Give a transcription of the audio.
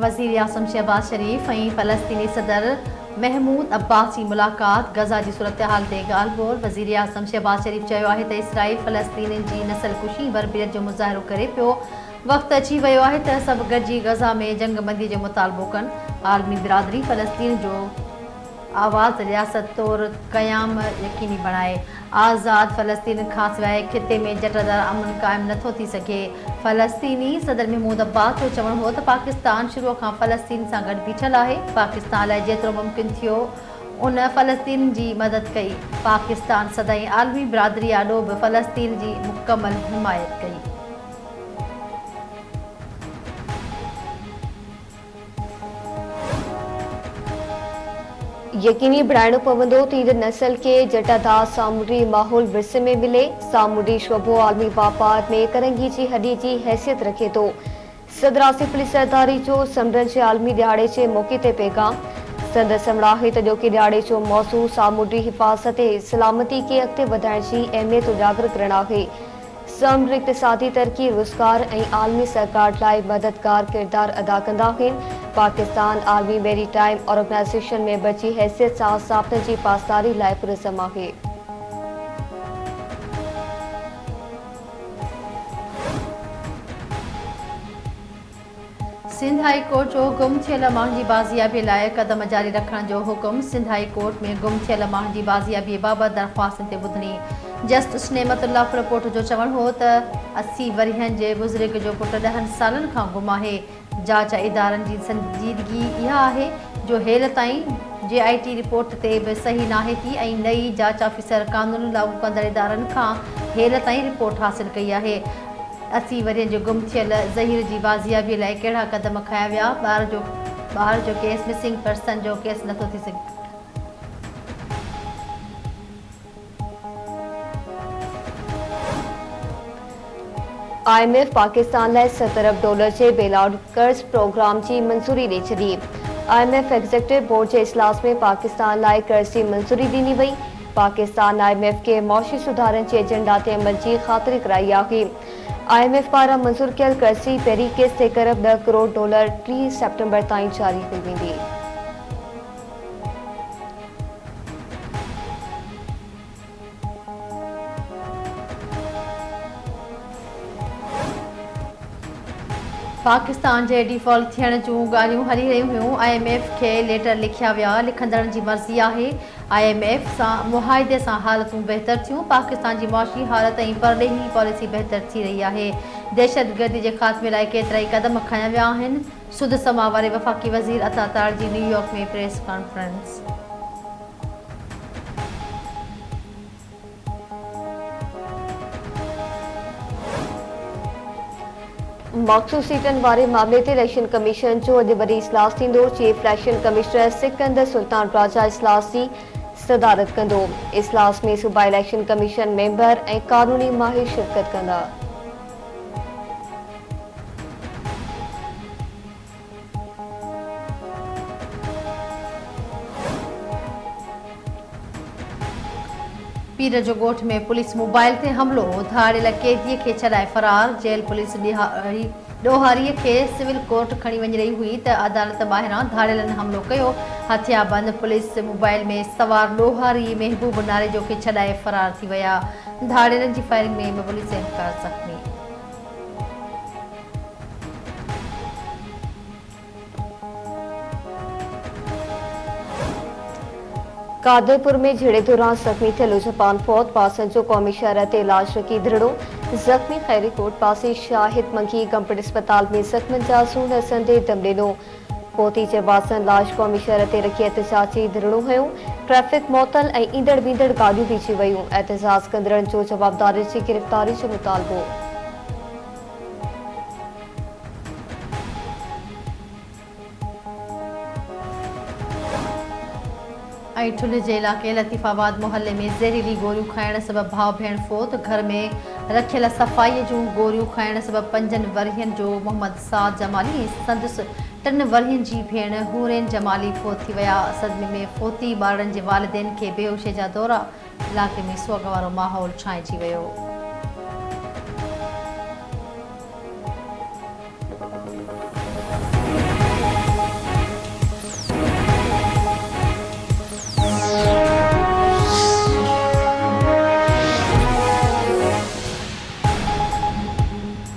वज़ीर आज़म शहबाज शरीफ ऐं फ़लस्तीनी सदर महमूद अब्बास जी मुलाक़ात गज़ा जी सूरतहाल ते ॻाल्हि ॿोल। वज़ीर आज़म शहबाज शरीफ चयो आहे त इसराइल फ़लस्तीनियुनि जी नसलकुशी बर्बरियत जो मुज़ाहिरो करे पियो। वक़्तु अची वियो आहे त सभु गॾिजी गज़ा में जंगबंदी जो मुतालबो कनि। आलमी बिरादरी फ़लस्तीन जो आवाज़ रियासत तौरु क़याम यकीनी बणाए। आज़ाद फ़लस्तीन खां सवाइ खिते में जटदार अमन क़ाइमु नथो थी सघे। फ़लस्तीनी सदर महमूद अब्बास जो चवणु हो त पाकिस्तान शुरूअ खां फ़लस्तीन सां गॾु बीठल आहे। पाकिस्तान लाइ जेतिरो मुमकिन थियो उन फ़लस्तीन जी मदद कई। पाकिस्तान सदाईं आलमी बिरादरी आॾो बि फ़लस्तीन जी मुकमल हिमायत कई। यकीनी बणाइणो पवंदो त ईंदड़ नस्ल खे जटादार सामूंडी माहौल विरसे में मिले। सामूंडी शोबो आलमी वापार में करंगी जी हॾी जी हैसियत रखे थो। सदर आसिफ अली ज़रदारी जो समंड जे आलमी दिहाड़े जे मौक़े ते पैगाम। संदसि चवणु आहे त ॼोके दिहाड़े जो मौज़ू सामूंडी हिफ़ाज़त ऐं सलामती खे अॻिते वधाइण जी अहमियत उजागर करणु आहे। समुंड इक़्तिसादी तरक़ी रोज़गार ऐं आलमी सरकार लाइ मददगार किरदारु अदा कंदा आहिनि। पाकिस्तान आलमी मैरीटाइम ऑर्गेनाइज़ेशन मेंबर जी हैसियत सां ज़ाब्तनि जी पासदारी लाइ पुरज़म आहे। सिंध हाई कोर्ट जो गुम थियल माण्हुनि जी बाज़ियाबी लाइ क़दम जारी रखण जो हुकुम। सिंध हाई कोर्ट में गुम थियल माण्हुनि जी बाज़ियाबी बाबति दरख़्वास्तनि ते ॿुधणी। जस्टिस नेमतुल्लाह पुरपोट जो चवणु हो त 80 वरियनि जे बुज़ुर्ग जो पुटु 10 सालनि खां गुम आहे। जांच इदारनि जी संजीदगी इहा आहे जो हेल ताईं JIT रिपोर्ट ते बि सही नाहे थी ऐं नई जांच ऑफिसर कानून लाॻू कंदड़ इदारनि खां हेल ताईं रिपोर्ट हासिल कई आहे। 80 वरियनि जो गुम थियल ज़हीर जी बाज़ियाबी लाइ कहिड़ा क़दम खंया विया। ॿार जो केस मिसिंग पर्सन जो केस नथो थी सघे। IMF पाकिस्तान लाइ $70 अरब जे बेलआउट कर्ज़ प्रोग्राम जी मंज़ूरी ॾेई छॾी। IMF एग्ज़ीक्यूटिव बोर्ड जे इजलास में पाकिस्तान लाइ कर्ज़ जी मंज़ूरी ॾिनी वई। पाकिस्तान IMF खे मौशी सुधारनि जे एजेंडा ते अमल जी ख़ातिरी कराई आहे। IMF पारां मंज़ूर कयल कर्ज़ जी पहिरीं किस्त $1 अरब $10 करोड़ 3 सेप्टेम्बर ताईं जारी कई वेंदी। पाकिस्तान जे डिफॉल्ट थियण जूं ॻाल्हियूं हली रहियूं हुयूं। IMF खे लेटर लिखिया विया। लिखंदड़नि जी मर्ज़ी आहे। IMF सां मुआहिदे सां हालतूं बहितर थियूं। पाकिस्तान जी मुआशी हालत ऐं परॾेही पॉलिसी बहितर थी रही आहे। दहशतगर्दी जे ख़ात्मे लाइ केतिरा ई क़दम खंया विया आहिनि। सुद समा वारे वफ़ाक़ी वज़ीर अता तार जी न्यूयॉर्क में प्रेस कॉन्फ्रेंस। मख़सूस सीटनि वारे मामले ते इलेक्शन कमीशन जो अॼु वरी इजलास थींदो। Chief election commissioner Sikandar Sultan Raja इजलास जी सदारत कंदो। इजलास में सूबाई इलेक्शन कमीशन मेंबर ऐं कानूनी माहिर शिरकत कंदा। पीर जो ॻोठ में पुलिस मोबाइल ते हमिलो। धाड़ियल कैदीअ खे छॾाए फरार। जेल पुलिस ॾोहारीअ खे सिविल कोर्ट खणी वञी रही हुई त अदालत ॿाहिरां धाड़ियलनि हमिलो कयो। हथियारबंद पुलिस मोबाइल में सवार ॾोहारी महबूब नाले जो खे छॾाए फरार थी विया। धाड़ियलनि जी फायरिंग में ॿ पुलिस एहलकार ज़ख़्मी। कादरपुर में झेड़े दौरान ज़ख़्मी थियल जापान फौत। पासन जो क़ौमी शहर ते इलाज रखी धरड़ो। ज़ख़्मी खैरी कोट पासे शाहिद मंगी गंपड़ अस्पताल में ज़ख़्मियुनि जा सून असंदे दम ॾिनो। फौती जे बासन लाश क़ौमी शहर ते रखी एहतजाजी धरड़ो हुयो। ट्रैफ़िक मुअतल ऐं ईंदड़ वेंदड़ गाॾियूं बीठी वयूं। एहतजाज कंदड़नि जो जवाबदारी जी गिरफ़्तारी जो मुतालबो। ठुल जे इलाइक़े लतीफ़ाबाद मुहल्ले में ज़हरीली गोरियूं खाइण सबबि भाउ भेण फोत। घर में रखियल सफ़ाईअ जूं गोरियूं खाइण सबबि 5 वरियनि जो मोहम्मद साद जमाली ऐं संदसि 3 वरियनि जी भेण हुरैन जमाली फोत थी विया। सदमे में फोती ॿारनि जे वालिदैन खे बेहोशी जा दौरा। इलाइक़े में सोग वारो माहौल छांइजी वियो।